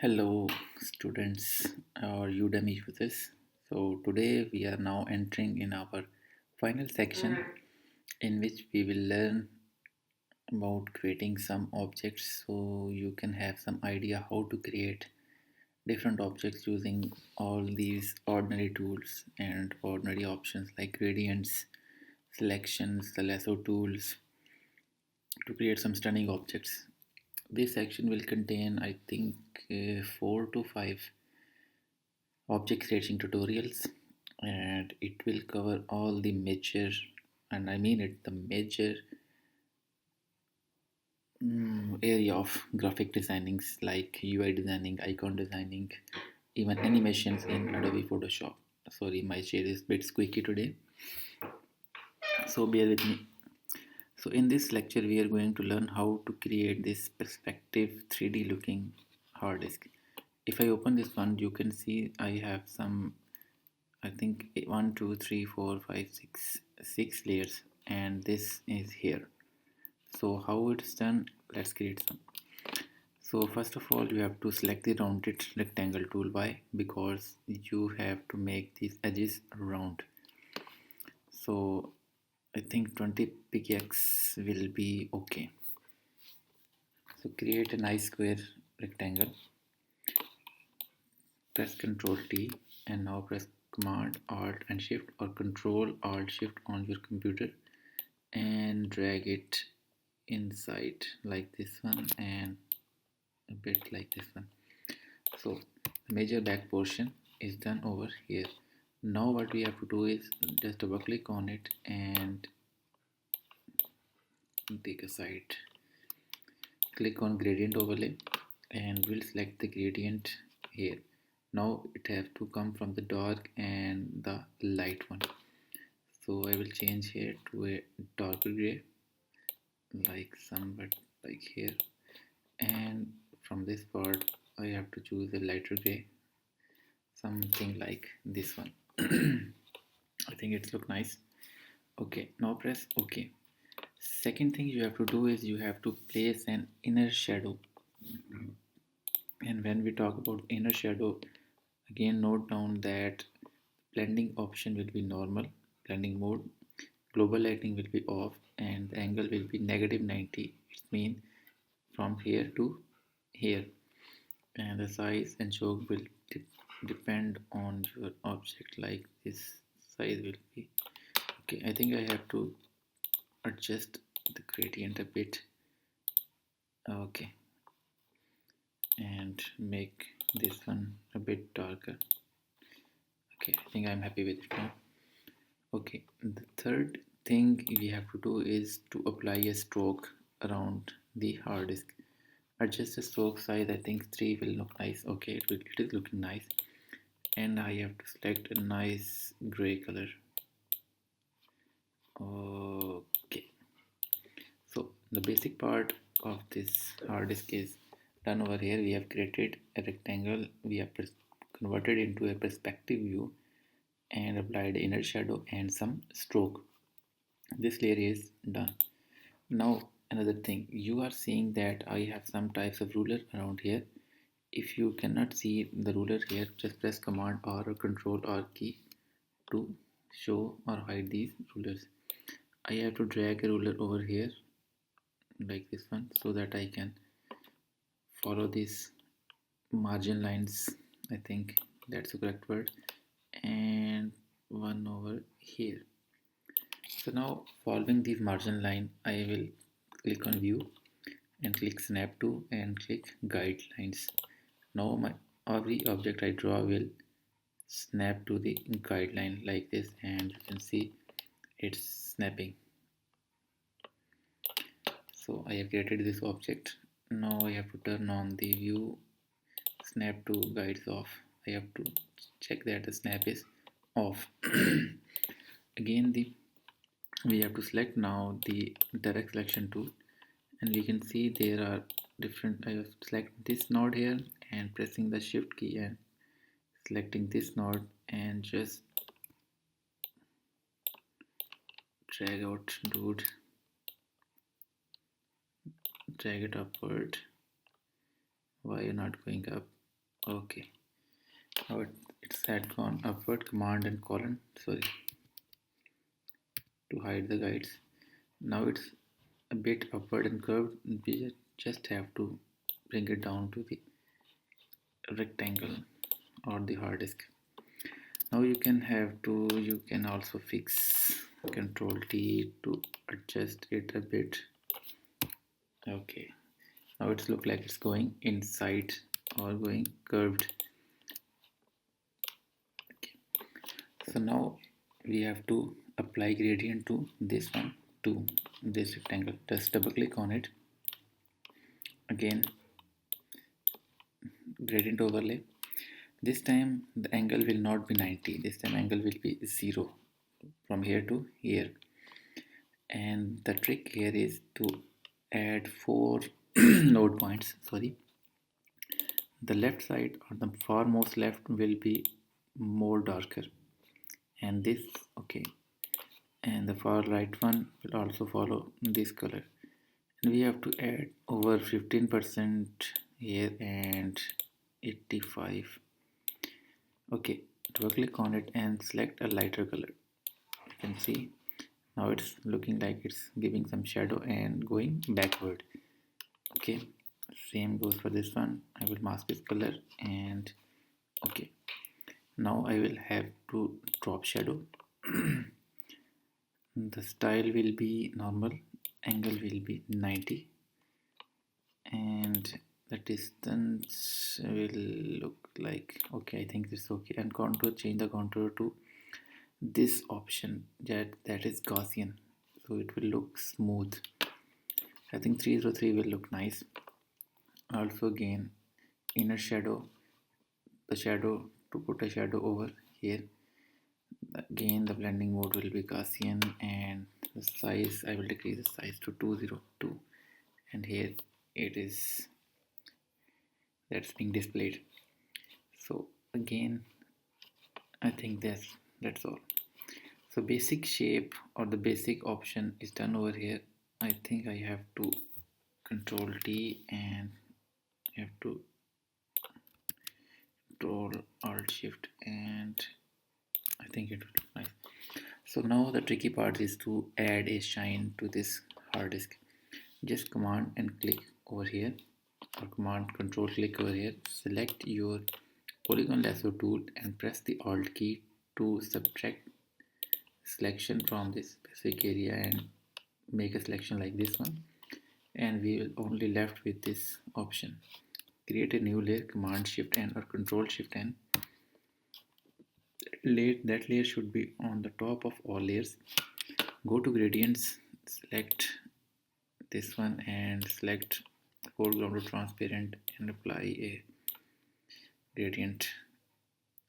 Hello, students or Udemy users. So, today we are now entering in our final section in which we will learn about creating some objects so you can have some idea how to create different objects using all these ordinary tools and ordinary options like gradients, selections, the lasso tools to create some stunning objects. This section will contain, I think, 4 to 5 object creation tutorials, and it will cover all the major, and I mean it, the major area of graphic designings like UI designing, icon designing, even animations in Adobe Photoshop. Sorry, my chair is a bit squeaky today, so bear with me. So in this lecture we are going to learn how to create this perspective 3D looking hard disk. If I open this one, you can see I have some, I think, one, two, three, four, five, six layers, and this is here. So how it's done, let's create some. So first of all, you have to select the rounded rectangle tool. Why? Because you have to make these edges round. So I think 20 px will be okay. So create a nice square rectangle, press Ctrl T, and now press Command Alt and Shift, or Control Alt Shift on your computer, and drag it inside like this one and a bit like this one. So the major back portion is done over here. Now what we have to do is just double click on it and take a side, click on gradient overlay, and we'll select the gradient here. Now it has to come from the dark and the light one, so I will change here to a darker gray, like somewhat like here, and from this part I have to choose a lighter gray, something like this one. I think it's look nice. Okay, now press OK. Second thing you have to do is you have to place an inner shadow. And when we talk about inner shadow, again note down that blending option will be normal blending mode, global lighting will be off, and the angle will be -90. It means from here to here, and the size and stroke will depend on your object. Like this size will be okay. I think I have to adjust the gradient a bit. Okay, and make this one a bit darker. Okay, I think I'm happy with it now. Okay, the third thing we have to do is to apply a stroke around the hard disk. Adjust the stroke size. I think 3 will look nice. Okay, it is looking nice. And I have to select a nice gray color. Okay, so the basic part of this hard disk is done over here. We have created a rectangle. We have converted into a perspective view and applied inner shadow and some stroke. This layer is done. Now another thing, you are seeing that I have some types of ruler around here. If you cannot see the ruler here, just press Command R or Control R key to show or hide these rulers. I have to drag a ruler over here like this one so that I can follow these margin lines. I think that's the correct word, and one over here. So now following these margin line, I will click on view and click snap to and click guidelines. Now my every object I draw will snap to the guideline like this, and you can see it's snapping. So I have created this object. Now I have to turn on the view snap to guides off. I have to check that the snap is off. Again we have to select now the direct selection tool, and we can see there are different. I have to select this node here and pressing the shift key and selecting this node and just drag out, dude, drag it upward. Why you're not going up? Okay, now it's had gone upward, command and colon, sorry, to hide the guides. Now it's a bit upward and curved. We just have to bring it down to the rectangle or the hard disk. Now you can also fix Control T to adjust it a bit. Okay, now it's look like it's going inside or going curved. Okay. So now we have to apply gradient to this one, to this rectangle. Just double click on it. Again, gradient overlay. This time the angle will not be 90. This time angle will be 0 from here to here. And the trick here is to add 4 node points. Sorry, the left side or the farmost left will be more darker, and this, okay, and the far right one will also follow this color. And we have to add over 15% here and 85. Okay, double click on it and select a lighter color. You can see now it's looking like it's giving some shadow and going backward. Okay, same goes for this one. I will mask this color and okay, now I will have to drop shadow. The style will be normal, angle will be 90, and the distance will look like okay. I think it's okay. And contour, change the contour to this option that is Gaussian, so it will look smooth. I think 303 will look nice. Also gain inner shadow, the shadow, to put a shadow over here. Again the blending mode will be Gaussian, and the size, I will decrease the size to 202, and here it is, that's being displayed. So again I think that's all. So basic shape or the basic option is done over here. I think I have to Control T and I have to Control Alt Shift, and I think it will look nice. So now the tricky part is to add a shine to this hard disk. Just command and click over here, or command control click over here. Select your polygon lasso tool and press the Alt key to subtract selection from this specific area and make a selection like this one. And we will only left with this option. Create a new layer, command shift N or control shift N. That layer should be on the top of all layers. Go to gradients, select this one and select foreground to transparent and apply a gradient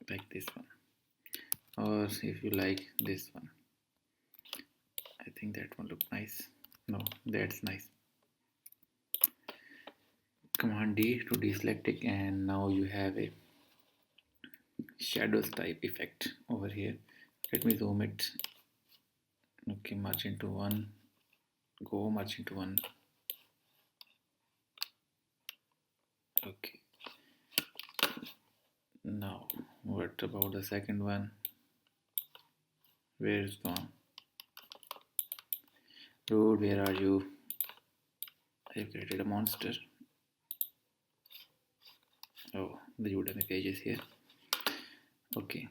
like this one, or if you like this one. I think that one looks nice. No, that's nice. Command D to deselect it, and now you have a shadows type effect over here. Let me zoom it. Okay, merge into one, go merge into one. Okay, now what about the second one? Where is gone? Dude, where are you? I've created a monster. Oh, the Udemy page is here. Okay,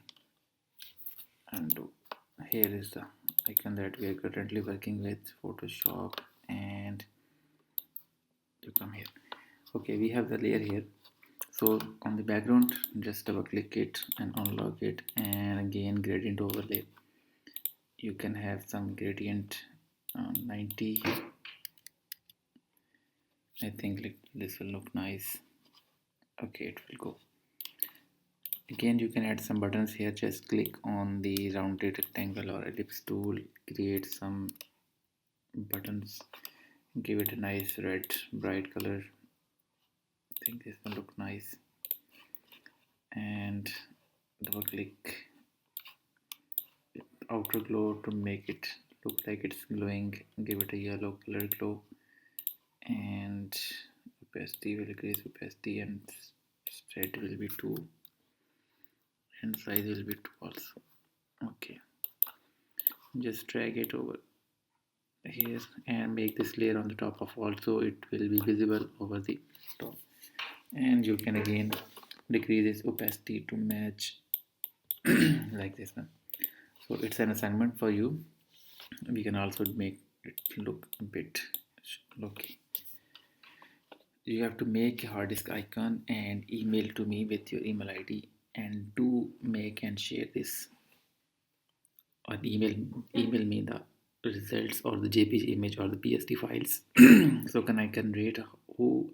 undo. Here is the icon that we are currently working with, Photoshop, and you come here. Okay, we have the layer here. So on the background, just double click it and unlock it, and again gradient overlay. You can have some gradient 90. I think like this will look nice. Okay, it will go. Again, you can add some buttons here. Just click on the rounded rectangle or ellipse tool, create some buttons, give it a nice red bright color. I think this will look nice, and double click outer glow to make it look like it's glowing. Give it a yellow color glow, and opacity will increase opacity and spread will be 2 and size will be 2 also. Okay, just drag it over here and make this layer on the top of all, so it will be visible over the top. And you can again decrease its opacity to match like this one. So it's an assignment for you. We can also make it look a bit okay. You have to make a hard disk icon and email to me with your email ID, and do make and share this, or email me the results or the JPG image or the PSD files so I can rate who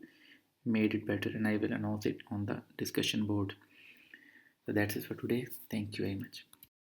made it better, and I will announce it on the discussion board. So that's it for today. Thank you very much.